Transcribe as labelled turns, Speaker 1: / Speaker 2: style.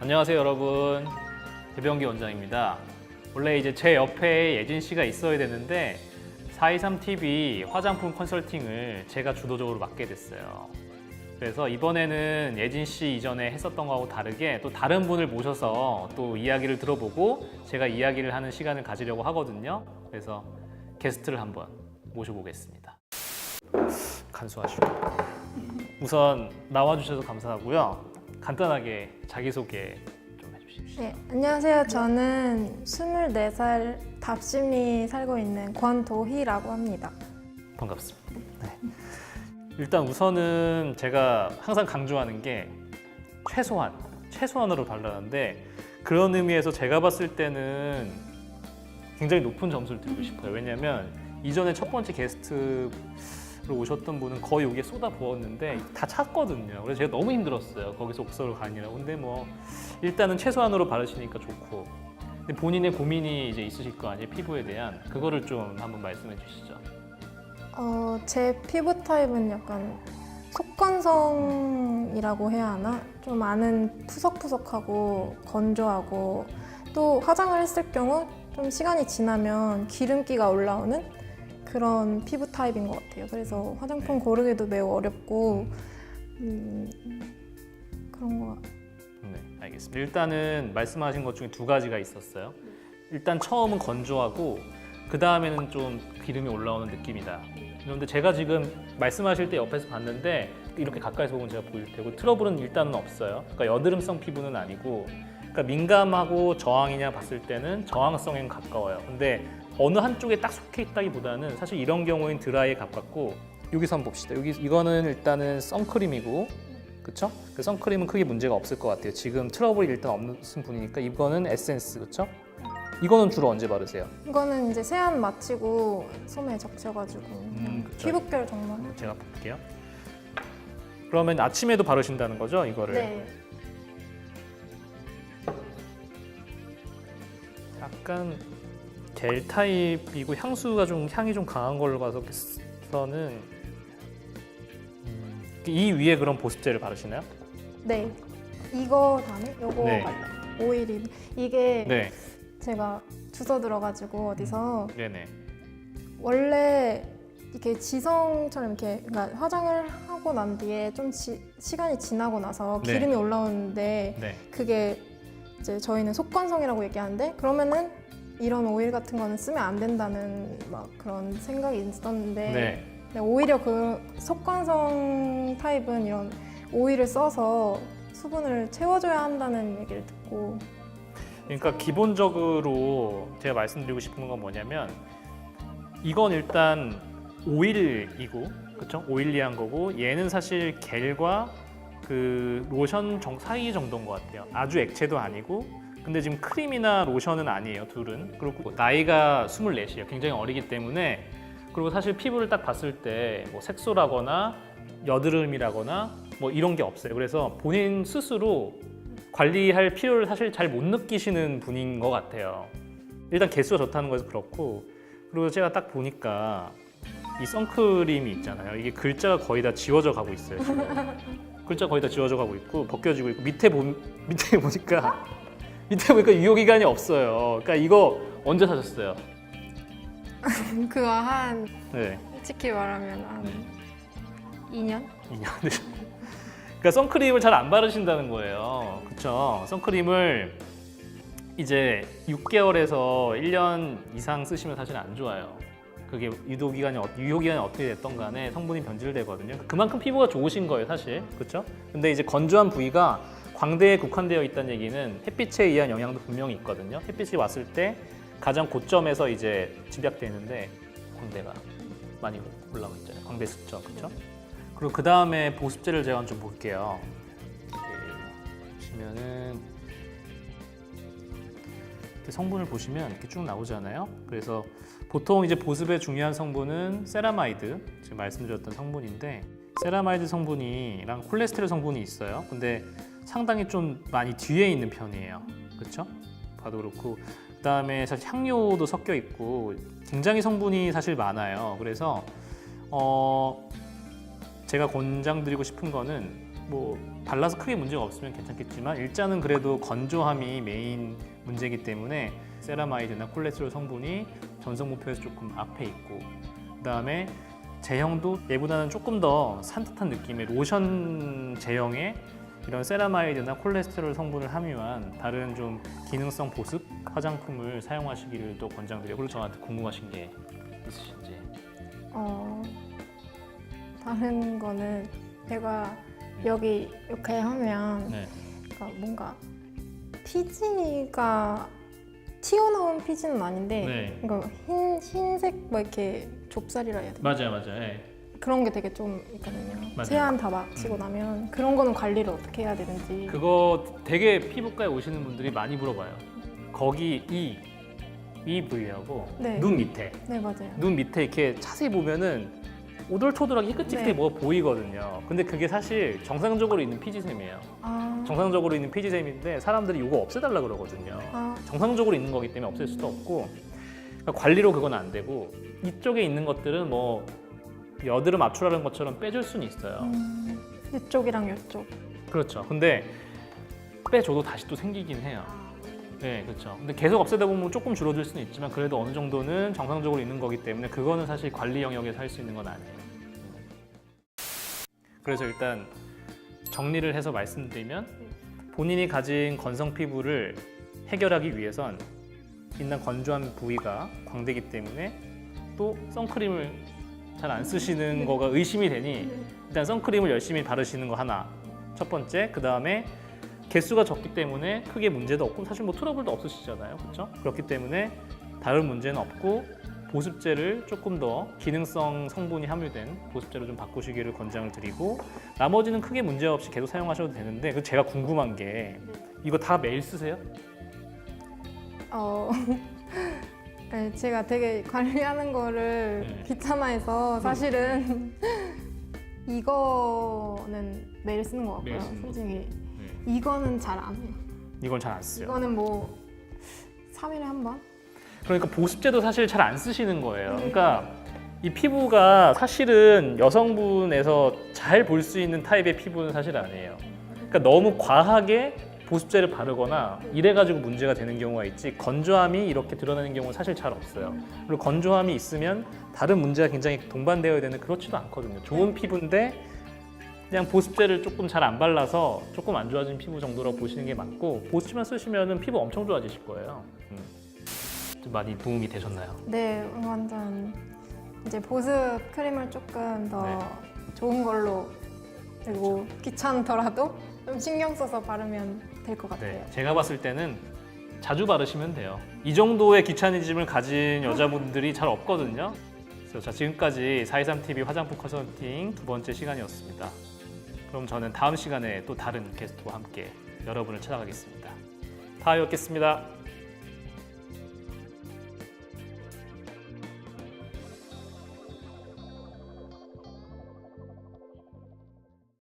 Speaker 1: 안녕하세요 여러분, 배병기 원장입니다. 원래 이제 제 옆에 예진 씨가 있어야 되는데 423TV 화장품 컨설팅을 제가 주도적으로 맡게 됐어요. 그래서 이번에는 예진 씨 이전에 했었던 거하고 다르게 또 다른 분을 모셔서 또 이야기를 들어보고 제가 이야기를 하는 시간을 가지려고 하거든요. 그래서 게스트를 한번 모셔보겠습니다. 간수하시고 우선 나와주셔서 감사하고요. 간단하게 자기소개 좀 해주십시오.
Speaker 2: 네, 안녕하세요. 저는 24살 답심리 살고 있는 권도희라고 합니다.
Speaker 1: 반갑습니다. 네. 일단 우선은 제가 항상 강조하는 게 최소한으로 발라는데 그런 의미에서 제가 봤을 때는 굉장히 높은 점수를 드리고 싶어요. 왜냐하면 이전에 첫 번째 게스트로 오셨던 분은 거의 여기에 쏟아 부었는데 다 찼거든요. 그래서 제가 너무 힘들었어요. 거기서 옥서로 가느라고. 근데 뭐 일단은 최소한으로 바르시니까 좋고, 근데 본인의 고민이 이제 있으실 거 아니에요. 피부에 대한 그거를 좀 한번 말씀해 주시죠.
Speaker 2: 제 피부 타입은 약간 속건성이라고 해야 하나? 좀 안은 푸석푸석하고 건조하고 또 화장을 했을 경우 좀 시간이 지나면 기름기가 올라오는 그런 피부 타입인 것 같아요. 그래서 화장품 고르기도 매우 어렵고 그런 거 같아요.
Speaker 1: 네, 알겠습니다. 일단은 말씀하신 것 중에 두 가지가 있었어요. 일단 처음은 건조하고 그 다음에는 좀 기름이 올라오는 느낌이다. 그런데 제가 지금 말씀하실 때 옆에서 봤는데 이렇게 가까이서 보면 제가 보일 테고 트러블은 일단은 없어요. 그러니까 여드름성 피부는 아니고, 그러니까 민감하고 저항이냐 봤을 때는 저항성엔 가까워요. 근데 어느 한쪽에 딱 속해 있다기보다는 사실 이런 경우엔 드라이에 가깝고, 여기서 한번 봅시다. 이거는 일단은 선크림이고, 그쵸? 그 선크림은 크게 문제가 없을 것 같아요. 지금 트러블이 일단 없는 분이니까. 이거는 에센스, 그쵸? 이거는 주로 언제 바르세요?
Speaker 2: 이거는 이제 세안 마치고 솜에 적셔가지고
Speaker 1: 그쵸.
Speaker 2: 피부결 정말.
Speaker 1: 제가 볼게요. 그러면 아침에도 바르신다는 거죠, 이거를?
Speaker 2: 네.
Speaker 1: 약간 겔 타입이고 향수가 좀 향이 좀 강한 걸로 봐서는 이 위에 그런 보습제를 바르시나요?
Speaker 2: 네. 이거 다음에 요거
Speaker 1: 네.
Speaker 2: 발라. 오일이 이게
Speaker 1: 네.
Speaker 2: 제가 주워 들어가지고 어디서
Speaker 1: 네네.
Speaker 2: 원래 이렇게 지성처럼 이렇게 그러니까 화장을 하고 난 뒤에 좀 시간이 지나고 나서
Speaker 1: 네.
Speaker 2: 기름이 올라오는데
Speaker 1: 네.
Speaker 2: 그게 이제 저희는 속건성이라고 얘기하는데 그러면은 이런 오일 같은 거는 쓰면 안 된다는 막 그런 생각이 있었는데
Speaker 1: 네.
Speaker 2: 근데 오히려 그 속건성 타입은 이런 오일을 써서 수분을 채워줘야 한다는 얘기를 듣고
Speaker 1: 그러니까 기본적으로 제가 말씀드리고 싶은 건 뭐냐면 이건 일단 오일이고, 그쵸? 오일리한 거고, 얘는 사실 겔과 그 로션 사이 정도인 것 같아요. 아주 액체도 아니고, 근데 지금 크림이나 로션은 아니에요, 둘은. 그리고 나이가 24이에요. 굉장히 어리기 때문에. 그리고 사실 피부를 딱 봤을 때 뭐 색소라거나 여드름이라거나 뭐 이런 게 없어요. 그래서 본인 스스로 관리할 필요를 사실 잘 못 느끼시는 분인 것 같아요. 일단 개수가 좋다는 거에서 그렇고, 그리고 제가 딱 보니까 이 선크림이 있잖아요. 이게 글자가 거의 다 지워져 가고 있어요, 지금. 글자 거의 다 지워져 가고 있고 벗겨지고 있고 밑에 보니까 유효기간이 없어요. 그러니까 이거 언제 사셨어요?
Speaker 2: 그거 한
Speaker 1: 네.
Speaker 2: 솔직히 말하면 한 2년?
Speaker 1: 2년. 그러니까 선크림을 잘 안 바르신다는 거예요. 그렇죠? 선크림을 이제 6개월에서 1년 이상 쓰시면 사실 안 좋아요. 그게 유효기간이 어떻게 됐던 간에 성분이 변질되거든요. 그만큼 피부가 좋으신 거예요, 사실. 그렇죠? 근데 이제 건조한 부위가 광대에 국한되어 있다는 얘기는 햇빛에 의한 영향도 분명히 있거든요. 햇빛이 왔을 때 가장 고점에서 이제 집약되는데 광대가 많이 올라와 있잖아요. 광대 숫자, 그렇죠? 그리고 그 다음에 보습제를 제가 좀 볼게요. 보시면은 이렇게 성분을 보시면 이렇게 쭉 나오잖아요. 그래서 보통 이제 보습의 중요한 성분은 세라마이드, 지금 말씀드렸던 성분인데 세라마이드 성분이랑 콜레스테롤 성분이 있어요. 근데 상당히 좀 많이 뒤에 있는 편이에요. 그렇죠? 봐도 그렇고 그다음에 사실 향료도 섞여 있고 굉장히 성분이 사실 많아요. 그래서 제가 권장드리고 싶은 거는 뭐 발라서 크게 문제가 없으면 괜찮겠지만 일단은 그래도 건조함이 메인 문제이기 때문에 세라마이드나 콜레스테롤 성분이 전성 목표에서 조금 앞에 있고, 그다음에 제형도 얘보다는 조금 더 산뜻한 느낌의 로션 제형의 이런 세라마이드나 콜레스테롤 성분을 함유한 다른 좀 기능성 보습 화장품을 사용하시기를 또 권장드려요. 그리고 저한테 궁금하신 게 있으신지.
Speaker 2: 다른 거는 제가 여기 이렇게 하면
Speaker 1: 네.
Speaker 2: 그러니까 뭔가 피지가 튀어나온 피지는 아닌데
Speaker 1: 네.
Speaker 2: 그러니까 흰색 뭐 이렇게 좁쌀이라 해야 되나?
Speaker 1: 맞아요. 예.
Speaker 2: 그런 게 되게 좀 있거든요.
Speaker 1: 맞아요.
Speaker 2: 세안 다 마치고 나면 그런 거는 관리를 어떻게 해야 되는지.
Speaker 1: 그거 되게 피부과에 오시는 분들이 많이 물어봐요. 거기 이 부위하고
Speaker 2: 네.
Speaker 1: 눈 밑에,
Speaker 2: 네, 맞아요.
Speaker 1: 눈 밑에 이렇게 자세히 보면은 오돌토돌하게 희끗희끗해
Speaker 2: 네.
Speaker 1: 뭐가 보이거든요. 근데 그게 사실 정상적으로 있는 피지샘이에요.
Speaker 2: 아,
Speaker 1: 정상적으로 있는 피지샘인데 사람들이 이거 없애달라 그러거든요.
Speaker 2: 아,
Speaker 1: 정상적으로 있는 거기 때문에 없앨 수도 없고, 그러니까 관리로 그건 안 되고, 이쪽에 있는 것들은 뭐 여드름 압출하는 것처럼 빼줄 수는 있어요.
Speaker 2: 이쪽이랑 이쪽.
Speaker 1: 그렇죠. 근데 빼줘도 다시 또 생기긴 해요. 네, 그렇죠. 근데 계속 없애다 보면 조금 줄어들 수는 있지만 그래도 어느 정도는 정상적으로 있는 거기 때문에 그거는 사실 관리 영역에서 할 수 있는 건 아니에요. 그래서 일단 정리를 해서 말씀드리면 본인이 가진 건성 피부를 해결하기 위해선 일단 건조한 부위가 광대이기 때문에 또 선크림을 잘 안 쓰시는 거가 의심이 되니 일단 선크림을 열심히 바르시는 거 하나 첫 번째, 그 다음에 개수가 적기 때문에 크게 문제도 없고 사실 뭐 트러블도 없으시잖아요, 그렇죠? 그렇기 때문에 다른 문제는 없고 보습제를 조금 더 기능성 성분이 함유된 보습제로 좀 바꾸시기를 권장을 드리고, 나머지는 크게 문제 없이 계속 사용하셔도 되는데 그 제가 궁금한 게 이거 다 매일 쓰세요?
Speaker 2: 네, 제가 되게 관리하는 거를
Speaker 1: 네.
Speaker 2: 귀찮아해서 사실은 이거는 매일 쓰는 것 같고요.
Speaker 1: 매일 쓰는 거.
Speaker 2: 솔직히
Speaker 1: 네.
Speaker 2: 이거는 잘 안 해요.
Speaker 1: 이건 잘 안 쓰요.
Speaker 2: 이거는 뭐 3일에 한 번?
Speaker 1: 그러니까 보습제도 사실 잘 안 쓰시는 거예요. 그러니까 이 피부가 사실은 여성분에서 잘 볼 수 있는 타입의 피부는 사실 아니에요. 그러니까 너무 과하게 보습제를 바르거나 이래가지고 문제가 되는 경우가 있지, 건조함이 이렇게 드러나는 경우는 사실 잘 없어요. 그리고 건조함이 있으면 다른 문제가 굉장히 동반되어야 되는데 그렇지도 않거든요. 좋은 피부인데 그냥 보습제를 조금 잘 안 발라서 조금 안 좋아진 피부 정도라고 보시는 게 맞고, 보습제만 쓰시면 피부 엄청 좋아지실 거예요. 좀 많이 도움이 되셨나요?
Speaker 2: 네, 완전 이제 보습 크림을 조금 더
Speaker 1: 네.
Speaker 2: 좋은 걸로, 그리고 귀찮더라도 좀 신경 써서 바르면 될 것 같아요.
Speaker 1: 네, 제가 봤을 때는 자주 바르시면 돼요. 이 정도의 귀차니즘을 가진 여자분들이 잘 없거든요. 그래서 자, 지금까지 423TV 화장품 컨설팅 두 번째 시간이었습니다. 그럼 저는 다음 시간에 또 다른 게스트와 함께 여러분을 찾아가겠습니다. 다음에 뵙겠습니다.